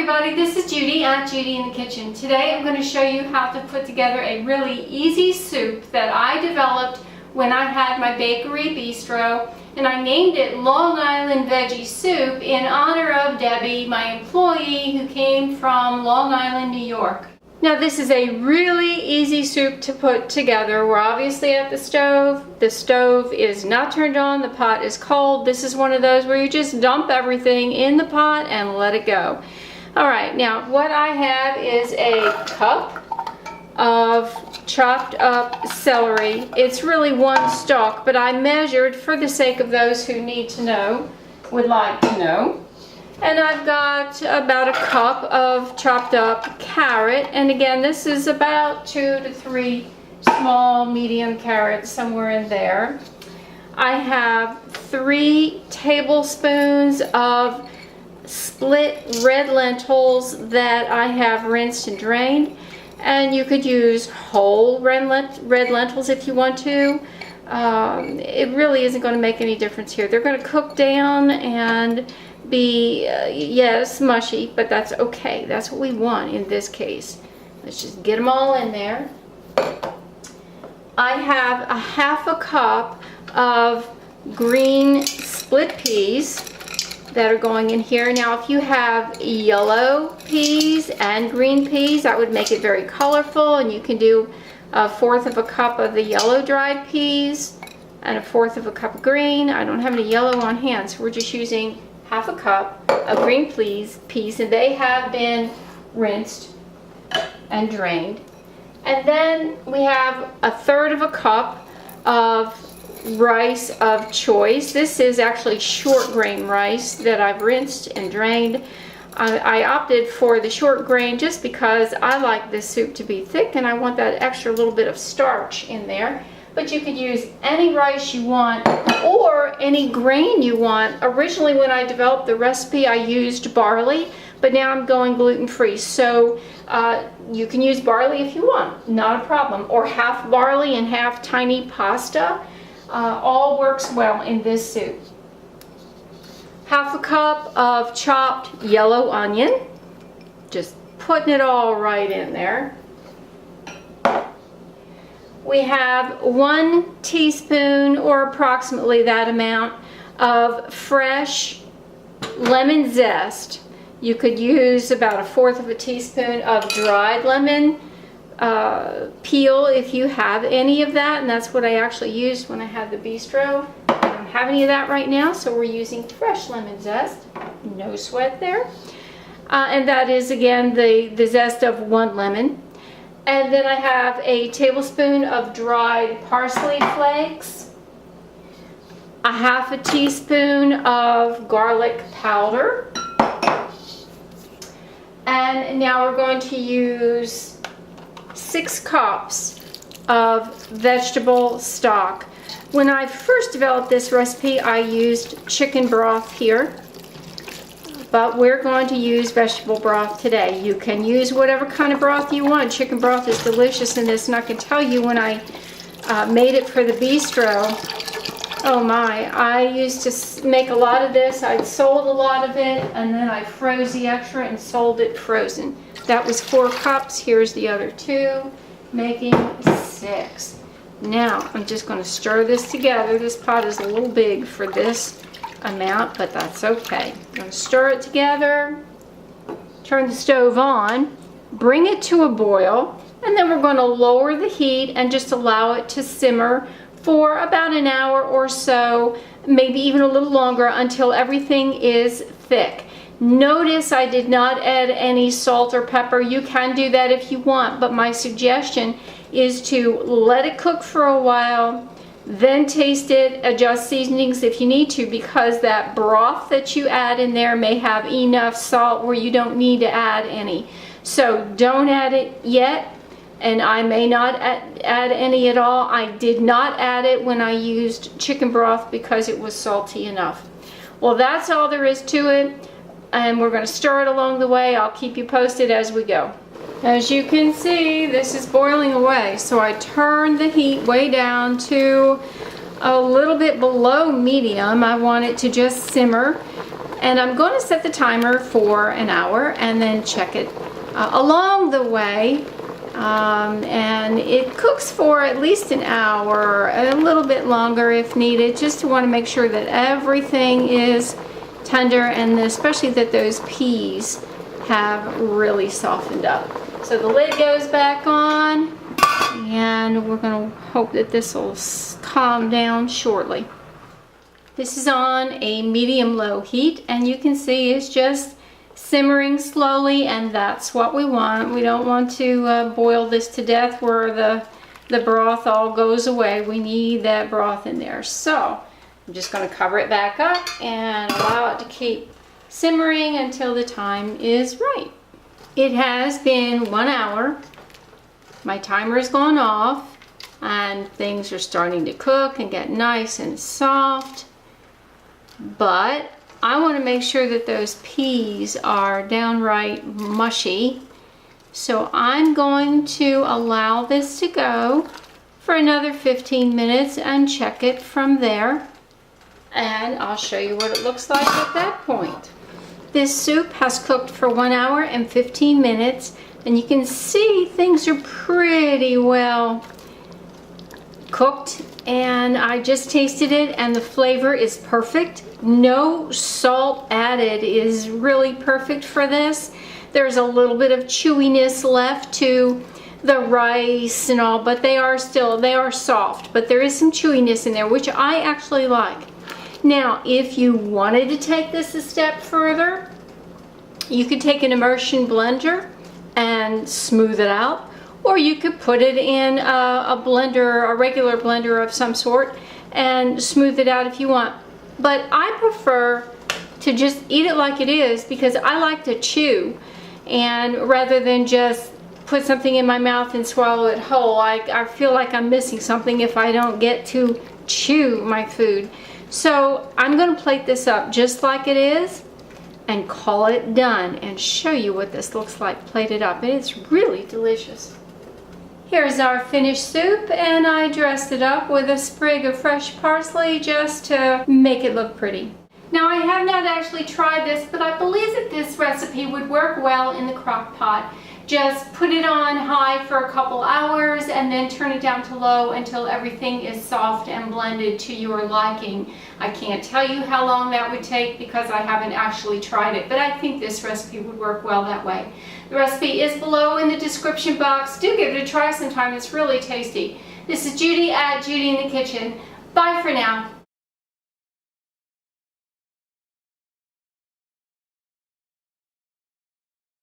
everybody, this is Judy at Judy in the Kitchen. Today I'm going to show you how to put together a really easy soup that I developed when I had my bakery bistro, and I named it Long Island Veggie Soup in honor of Debbie, my employee who came from Long Island, New York. Now this is a really easy soup to put together. We're obviously at the stove. The stove is not turned on, the pot is cold. This is one of those where you just dump everything in the pot and let it go. Alright, now what I have is a cup of chopped up celery. It's really one stalk, but I measured for the sake of those who need to know, would like to know. And I've got about a cup of chopped up carrot, and again this is about 2 to 3 small medium carrots, somewhere in there. I have 3 tablespoons of split red lentils that I have rinsed and drained, and you could use whole red lentils if you want to. It really isn't going to make any difference here. They're going to cook down and be, yes, mushy, but that's okay. That's what we want in this case. Let's just get them all in there. I have a half a cup of green split peas that are going in here. Now if you have yellow peas and green peas, that would make it very colorful, and you can do 1/4 of a cup of the yellow dried peas and 1/4 of a cup of green. I don't have any yellow on hand, so we're just using half a cup of green peas, and they have been rinsed and drained. And then we have 1/3 of a cup of rice of choice. This is actually short grain rice that I've rinsed and drained. I opted for the short grain just because I like this soup to be thick and I want that extra little bit of starch in there. But you could use any rice you want or any grain you want. Originally when I developed the recipe I used barley, but now I'm going gluten-free, so you can use barley if you want, not a problem, or half barley and half tiny pasta. All works well in this soup. Half a cup of chopped yellow onion, just putting it all right in there. We have 1 teaspoon or approximately that amount of fresh lemon zest. You could use about 1/4 of a teaspoon of dried lemon peel if you have any of that, and that's what I actually used when I had the bistro. I don't have any of that right now, so we're using fresh lemon zest. No sweat there. And that is again the zest of 1 lemon. And then I have a tablespoon of dried parsley flakes, 1/2 a teaspoon of garlic powder, and now we're going to use 6 cups of vegetable stock. When I first developed this recipe, I used chicken broth here, but we're going to use vegetable broth today. You can use whatever kind of broth you want. Chicken broth is delicious in this, and I can tell you when I made it for the bistro, oh my, I used to make a lot of this. I'd sold a lot of it, and then I froze the extra and sold it frozen. That was 4 cups. Here's the other 2, making 6. Now I'm just going to stir this together. This pot is a little big for this amount, but that's okay. I'm going to stir it together, turn the stove on, bring it to a boil, and then we're going to lower the heat and just allow it to simmer for about an hour or so, maybe even a little longer, until everything is thick. Notice I did not add any salt or pepper. You can do that if you want, but my suggestion is to let it cook for a while, then taste it, adjust seasonings if you need to, because that broth that you add in there may have enough salt where you don't need to add any. So don't add it yet, and I may not add any at all. I did not add it when I used chicken broth because it was salty enough. Well, that's all there is to it, and we're going to stir it along the way. I'll keep you posted as we go. As you can see, this is boiling away, so I turned the heat way down to a little bit below medium. I want it to just simmer. And I'm going to set the timer for an hour and then check it along the way. And it cooks for at least an hour, a little bit longer if needed, just to want to make sure that everything is tender, and especially that those peas have really softened up. So the lid goes back on, and we're going to hope that this will calm down shortly. This is on a medium-low heat, and you can see it's just simmering slowly, and that's what we want. We don't want to boil this to death where the broth all goes away. We need that broth in there. So I'm just going to cover it back up and allow it to keep simmering until the time is right. It has been 1 hour. My timer has gone off, and things are starting to cook and get nice and soft. But I want to make sure that those peas are downright mushy. So I'm going to allow this to go for another 15 minutes and check it from there. And I'll show you what it looks like at that point. This soup has cooked for 1 hour and 15 minutes, and you can see things are pretty well cooked, and I just tasted it and the flavor is perfect. No salt added is really perfect for this. There's a little bit of chewiness left to the rice and all, but they are soft, but there is some chewiness in there, which I actually like. Now, if you wanted to take this a step further, you could take an immersion blender and smooth it out, or you could put it in a blender, a regular blender of some sort, and smooth it out if you want. But I prefer to just eat it like it is because I like to chew, and rather than just put something in my mouth and swallow it whole, I feel like I'm missing something if I don't get to chew my food. So I'm going to plate this up just like it is and call it done and show you what this looks like plated up. And it's really delicious. Here's our finished soup, and I dressed it up with a sprig of fresh parsley just to make it look pretty. Now, I have not actually tried this, but I believe that this recipe would work well in the crock pot. Just put it on high for a couple hours and then turn it down to low until everything is soft and blended to your liking. I can't tell you how long that would take because I haven't actually tried it, but I think this recipe would work well that way. The recipe is below in the description box. Do give it a try sometime. It's really tasty. This is Judy at Judy in the Kitchen. Bye for now.